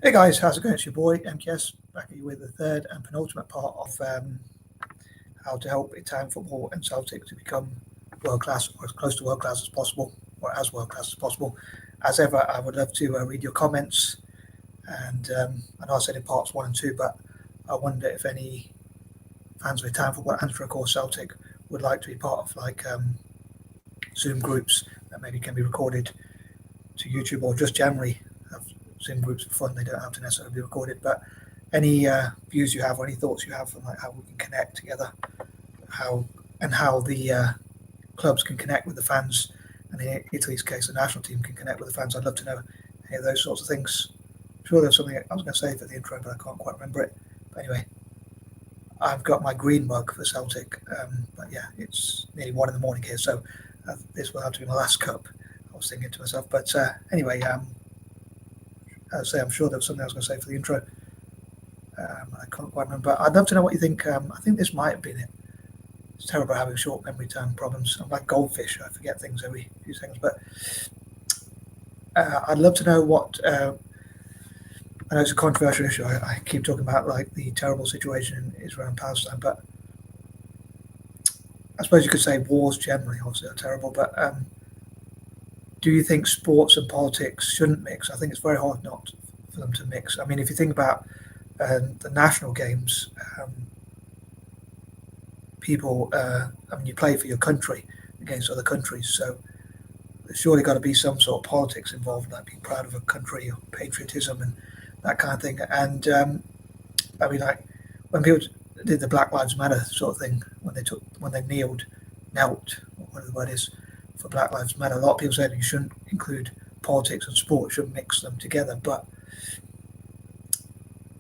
Hey guys, how's it going? It's your boy MKS back at you with the third and penultimate part of how to help Italian football and Celtic to become world class, or as close to world class as possible, or as world class as possible. As ever, I would love to read your comments, and I know I said in parts 1 and 2, but I wonder if any fans of Italian football and, of course, Celtic would like to be part of Zoom groups that maybe can be recorded to YouTube, or just generally have Zoom groups for fun. They don't have to necessarily be recorded, but any views you have or any thoughts you have on how we can connect together, how the clubs can connect with the fans, and in Italy's case, the national team can connect with the fans. I'd love to know any of those sorts of things. I'm sure there's something I was going to say for the intro, but I can't quite remember it. But anyway, I've got my green mug for Celtic, but yeah, it's nearly 1 a.m. here, so this will have to be my last cup. I was thinking to myself, but anyway, as I say, I'm sure there was something I was going to say for the intro. I can't quite remember. I'd love to know what you think. I think this might have been it. It's terrible having short memory term problems. I'm like goldfish. I forget things every few seconds. But I'd love to know what. I know it's a controversial issue. I keep talking about like the terrible situation in Israel and Palestine, but I suppose you could say wars generally obviously are terrible. But do you think sports and politics shouldn't mix? I think it's very hard not for them to mix. I mean, if you think about the national games, people, you play for your country against other countries, so there's surely got to be some sort of politics involved, like being proud of a country or patriotism and that kind of thing. And I mean, like when people did the Black Lives Matter sort of thing, when they knelt, or whatever the word is, for Black Lives Matter, a lot of people said you shouldn't include politics and sport, shouldn't mix them together. But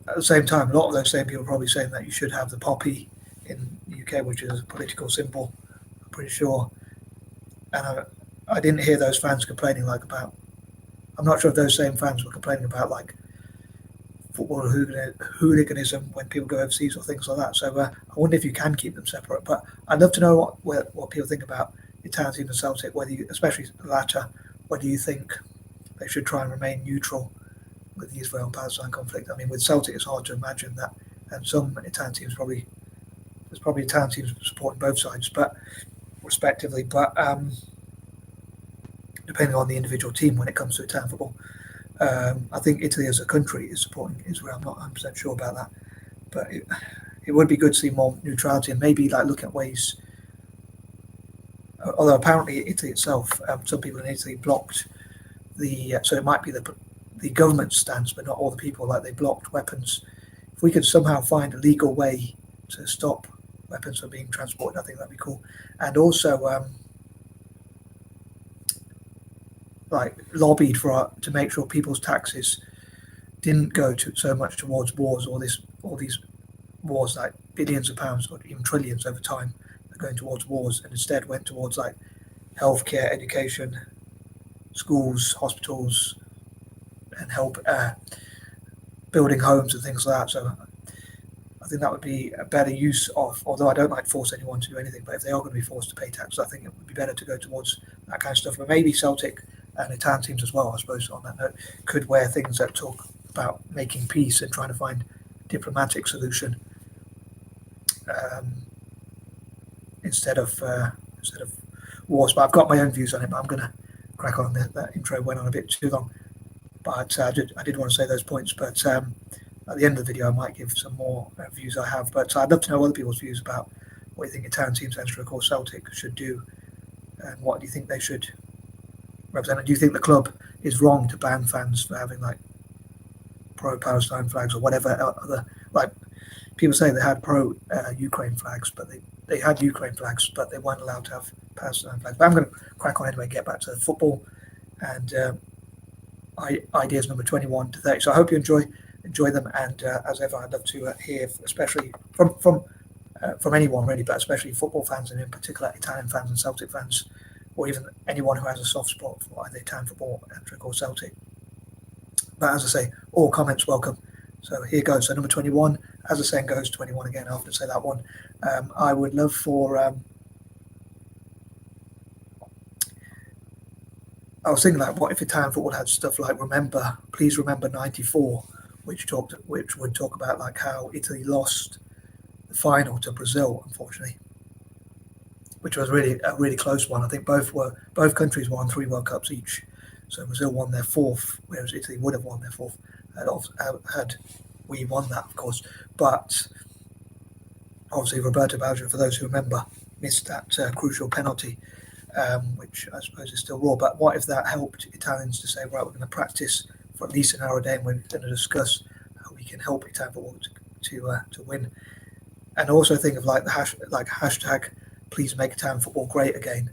at the same time, a lot of those same people are probably saying that you should have the poppy in the UK, which is a political symbol, I'm pretty sure. And I didn't hear those fans complaining about. I'm not sure if those same fans were complaining about like football hooliganism when people go overseas or things like that. So I wonder if you can keep them separate. But I'd love to know what people think about Italian team and Celtic, especially the latter, whether you think they should try and remain neutral with the Israel and Palestine conflict. I mean, with Celtic, it's hard to imagine that, and some Italian teams there's probably Italian teams supporting both sides, but respectively. But depending on the individual team when it comes to Italian football, I think Italy as a country is supporting Israel. I'm not 100% sure about that, but it would be good to see more neutrality and maybe like look at ways. Although apparently Italy itself, some people in Italy blocked so it might be the government stance, but not all the people. Like they blocked weapons. If we could somehow find a legal way to stop weapons from being transported, I think that'd be cool. And also, lobbied to make sure people's taxes didn't go so much towards wars, all these wars, like billions of pounds or even trillions over time, are going towards wars, and instead went towards like healthcare, education, schools, hospitals, and help building homes and things like that. So I think that would be a better use of, although I don't like force anyone to do anything, but if they are going to be forced to pay tax, I think it would be better to go towards that kind of stuff. But maybe Celtic and Italian teams as well, I suppose, on that note, could wear things that talk about making peace and trying to find a diplomatic solution instead of wars. But I've got my own views on it, but I'm going to crack on. That intro went on a bit too long. But I did want to say those points. But at the end of the video, I might give some more views I have. But I'd love to know other people's views about what you think Italian teams, and of course Celtic, should do, and what do you think they should represent. Do you think the club is wrong to ban fans for having like pro-Palestine flags or whatever other, like people say they had pro-Ukraine flags, but they had Ukraine flags, but they weren't allowed to have Palestine flags. But I'm going to crack on anyway, get back to the football and ideas number 21 to 30. So I hope you enjoy them, and as ever, I'd love to hear, especially from anyone really, but especially football fans, and in particular Italian fans and Celtic fans, or even anyone who has a soft spot for either Italian football or Celtic. But as I say, all comments welcome. So here goes. So number 21, as the saying goes, 21 again. After say that one, I would love for. I was thinking like, what if Italian football had stuff like please remember '94, which would talk about like how Italy lost the final to Brazil, unfortunately, which was really a really close one. I think both countries won 3 World Cups each. So Brazil won their 4th, whereas Italy would have won their 4th had we won that, of course. But obviously, Roberto Baggio, for those who remember, missed that crucial penalty, which I suppose is still raw. But what if that helped Italians to say, right, we're going to practice for at least an hour a day, and we're going to discuss how we can help Italian football to win. And also think of like the hashtag, please make Italian football great again.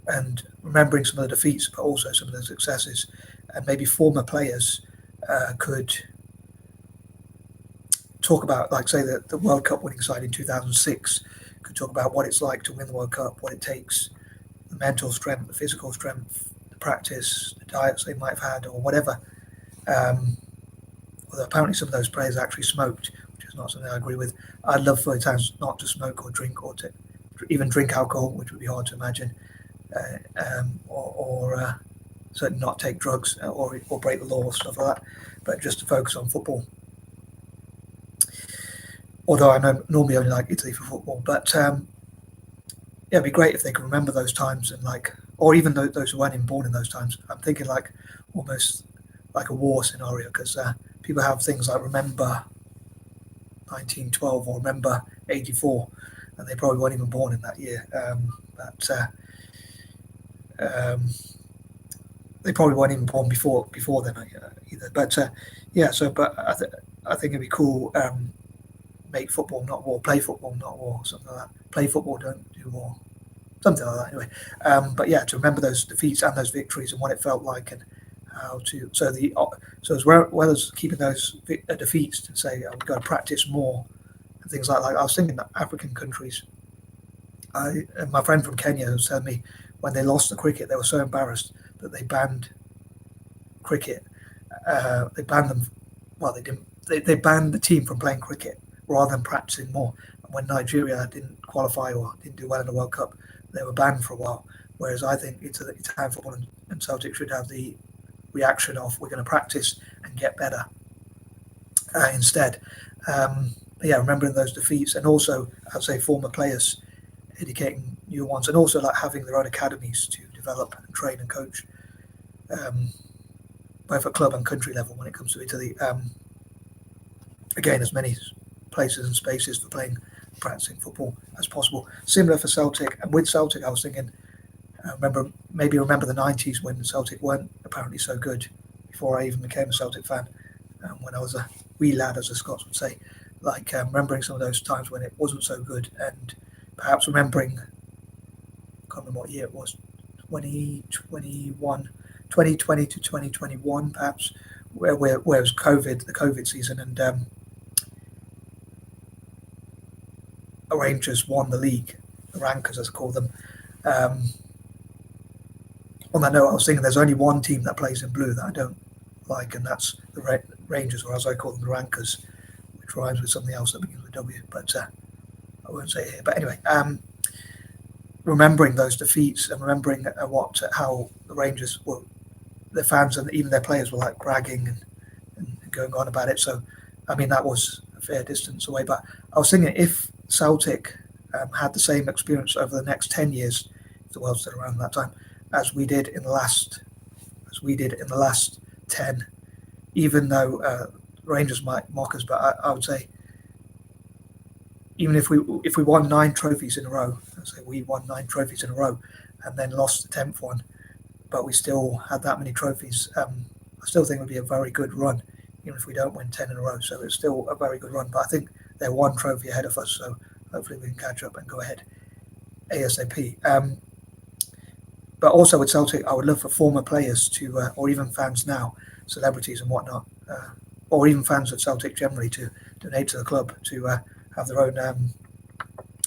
And remembering some of the defeats, but also some of the successes, and maybe former players could talk about, like, say, the World Cup winning side in 2006 could talk about what it's like to win the World Cup, what it takes, the mental strength, the physical strength, the practice, the diets they might have had, or whatever. Although apparently some of those players actually smoked, which is not something I agree with. I'd love for Italians not to smoke or drink, or to even drink alcohol, which would be hard to imagine, or certainly not take drugs or break the law or stuff like that, but just to focus on football. Although I normally only like Italy for football, but it'd be great if they could remember those times, and like, or even those who weren't even born in those times. I'm thinking like almost like a war scenario, because people have things like remember 1912 or remember 84, and they probably weren't even born in that year. They probably weren't even born before then either. But but I think it'd be cool. Make football not war, play football not war, something like that. Play football, don't do war, something like that. Anyway, but yeah, to remember those defeats and those victories and what it felt like, and how to so as well as keeping those defeats, to say we've got to practice more and things like that. I was thinking that African countries. My friend from Kenya was telling me when they lost the cricket, they were so embarrassed that they banned cricket. They banned them. Well, they didn't. They banned the team from playing cricket rather than practicing more. And when Nigeria didn't qualify or didn't do well in the World Cup, they were banned for a while. Whereas I think Italian football and Celtic should have the reaction of, we're going to practice and get better instead. Remembering those defeats, and also, I'd say, former players educating new ones, and also like having their own academies to develop and train and coach, both at club and country level when it comes to Italy. Again, as many places and spaces for practicing football as possible. Similar for Celtic, and with Celtic, I was thinking, remember the 90s when Celtic weren't apparently so good, before I even became a Celtic fan, when I was a wee lad, as the Scots would say, like remembering some of those times when it wasn't so good, and perhaps remembering, I can't remember what year it was, 2020 to 2021 perhaps, where it was the COVID season, and Rangers won the league, the rankers as I call them. On that note, I was thinking there's only one team that plays in blue that I don't like, and that's the Rangers, or as I call them, the rankers, which rhymes with something else that begins with W, but I won't say it here. But anyway, remembering those defeats and remembering how the Rangers were, their fans and even their players were like bragging and going on about it. So, I mean, that was a fair distance away. But I was thinking, if Celtic had the same experience over the next 10 years, if the world's still around that time, as we did in the last 10, even though Rangers might mock us, but I would say, even if we won 9 trophies in a row, let's say we won 9 trophies in a row and then lost the 10th one, but we still had that many trophies, I still think it would be a very good run, even if we don't win 10 in a row. So it's still a very good run. But I think they're 1 trophy ahead of us, so hopefully we can catch up and go ahead ASAP. But also with Celtic, I would love for former players to, or even fans now, celebrities and whatnot, or even fans of Celtic generally, to donate to the club, to have their own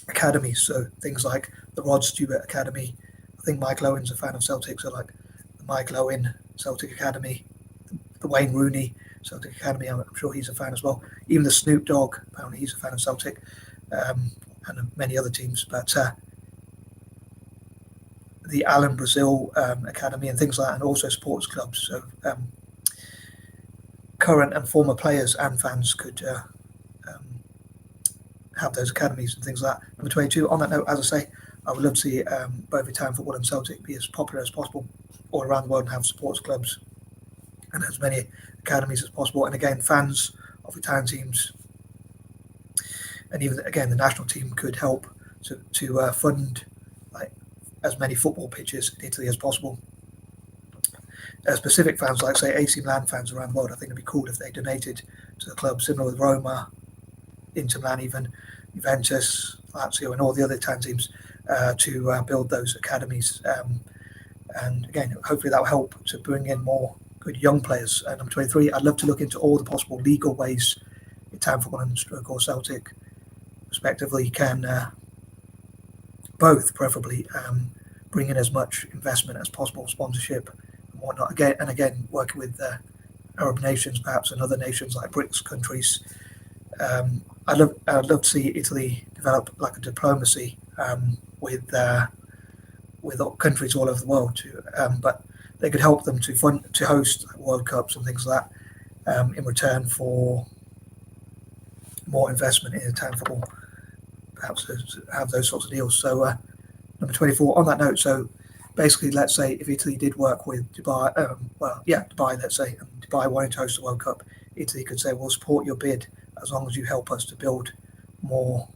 academies. So things like the Rod Stewart Academy. I think Michael Owen's a fan of Celtic, so like the Michael Owen Celtic Academy, the Wayne Rooney Celtic Academy, I'm sure he's a fan as well. Even the Snoop Dogg, apparently he's a fan of Celtic, and many other teams. But the Alan Brazil Academy and things like that, and also sports clubs. So current and former players and fans could have those academies and things like that. Number 22, on that note, as I say, I would love to see both Italian football and Celtic be as popular as possible all around the world and have sports clubs and as many academies as possible. And again, fans of Italian teams and even, again, the national team could help to fund like as many football pitches in Italy as possible. Specific fans, like say AC Milan fans around the world, I think it'd be cool if they donated to the club, similar with Roma, Inter Milan, even Juventus, Lazio, and all the other Italian teams to build those academies. And again, hopefully that will help to bring in more good young players. And number 23, I'd love to look into all the possible legal ways Italian football and Stroke or Celtic, respectively, can both preferably bring in as much investment as possible, sponsorship and whatnot. Again, working with Arab nations, perhaps, and other nations like BRICS countries. I'd love to see Italy develop like a diplomacy with countries all over the world too, but they could help them to host World Cups and things like that in return for more investment in Italian football, perhaps to have those sorts of deals. So number 24, on that note, so basically, let's say if Italy did work with Dubai, Dubai, let's say, and Dubai wanted to host the World Cup, Italy could say, we'll support your bid as long as you help us to build more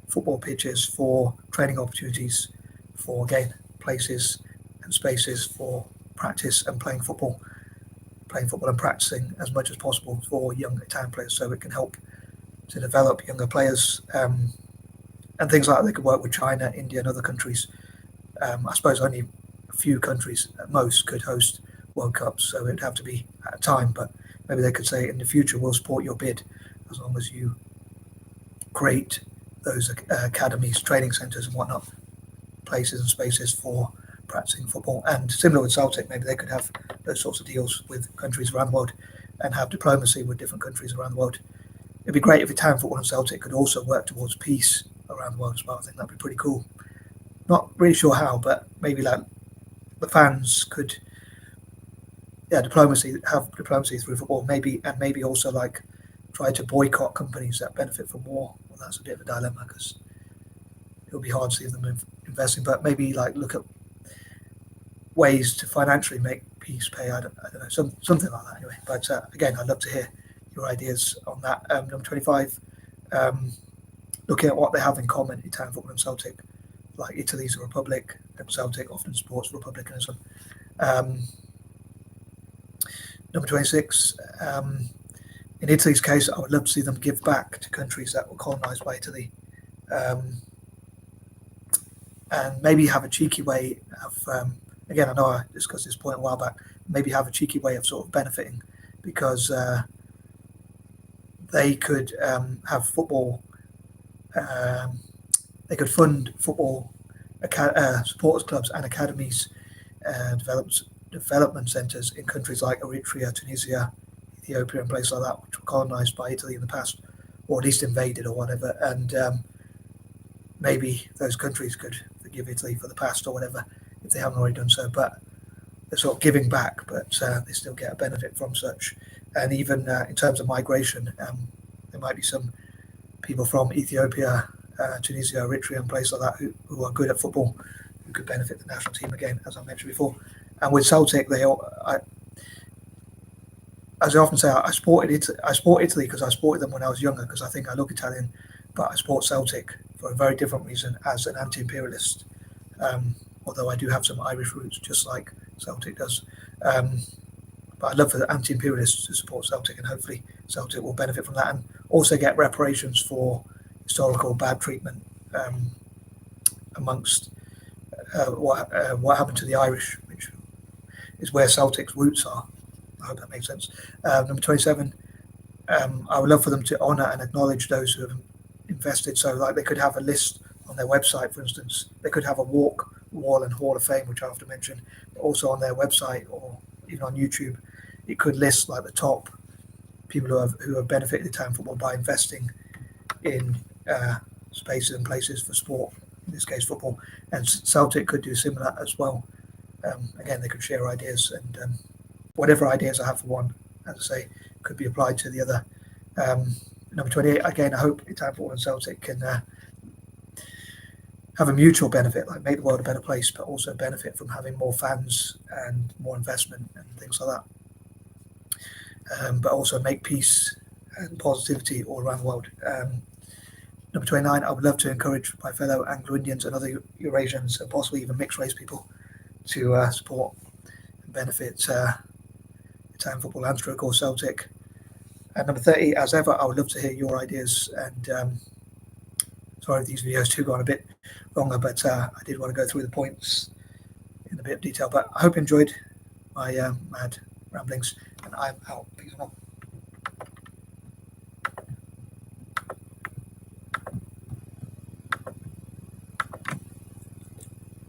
football pitches for training opportunities, for, again, places and spaces for practice and playing football and practicing as much as possible for young Italian players, so it can help to develop younger players and things like that. They could work with China, India, and other countries. I suppose only a few countries at most could host World Cups, so it'd have to be at a time, but maybe they could say in the future, we'll support your bid as long as you create those academies, training centres and whatnot, places and spaces for practicing football. And similar with Celtic, maybe they could have those sorts of deals with countries around the world and have diplomacy with different countries around the world. It'd be great if Italian football and Celtic could also work towards peace around the world as well. I think that'd be pretty cool. Not really sure how, but maybe like the fans could, have diplomacy through football, maybe also like try to boycott companies that benefit from war. Well, that's a bit of a dilemma because it'll be hard to see them investing, but maybe like look at ways to financially make peace pay. I don't know, something like that anyway. But again, I'd love to hear your ideas on that. Number 25, looking at what they have in common, Italian football and Celtic. Like Italy's a republic, and Celtic often supports republicanism. Number 26, in Italy's case, I would love to see them give back to countries that were colonised by Italy, and maybe have a cheeky way of, again, I know I discussed this point a while back, maybe have a cheeky way of sort of benefiting, because they could have football, they could fund football supporters clubs and academies, development centres in countries like Eritrea, Tunisia, Ethiopia, and places like that, which were colonised by Italy in the past, or at least invaded or whatever. And maybe those countries could forgive Italy for the past or whatever if they haven't already done so. But they're sort of giving back, but they still get a benefit from such. And even in terms of migration, there might be some people from Ethiopia, Tunisia, Eritrea, and places like that who are good at football, who could benefit the national team again, as I mentioned before. And with Celtic, as I often say, I support Italy because I supported them when I was younger, because I think I look Italian, but I support Celtic for a very different reason as an anti-imperialist, although I do have some Irish roots, just like Celtic does. But I'd love for the anti-imperialists to support Celtic, and hopefully Celtic will benefit from that and also get reparations for historical bad treatment amongst what happened to the Irish, which is where Celtic's roots are. I hope that makes sense. Number 27, I would love for them to honour and acknowledge those who have invested. So like they could have a list on their website, for instance. They could have a walk, wall and Hall of Fame, which I often mention, but also on their website or even on YouTube. It could list like the top people who have benefited Italian football by investing in spaces and places for sport, in this case football. And Celtic could do similar as well. Again, they could share ideas, and whatever ideas I have for one, as I say, could be applied to the other. Number 28, again, I hope Italian Football and Celtic can have a mutual benefit, like make the world a better place, but also benefit from having more fans and more investment and things like that. But also make peace and positivity all around the world. Number 29, I would love to encourage my fellow Anglo-Indians and other Eurasians and possibly even mixed race people to support and benefit Italian football and stroke or Celtic. And number 30, as ever, I would love to hear your ideas. And sorry if these videos do go on a bit longer, but I did want to go through the points in a bit of detail. But I hope you enjoyed my mad ramblings, and I'm out. Peace and love.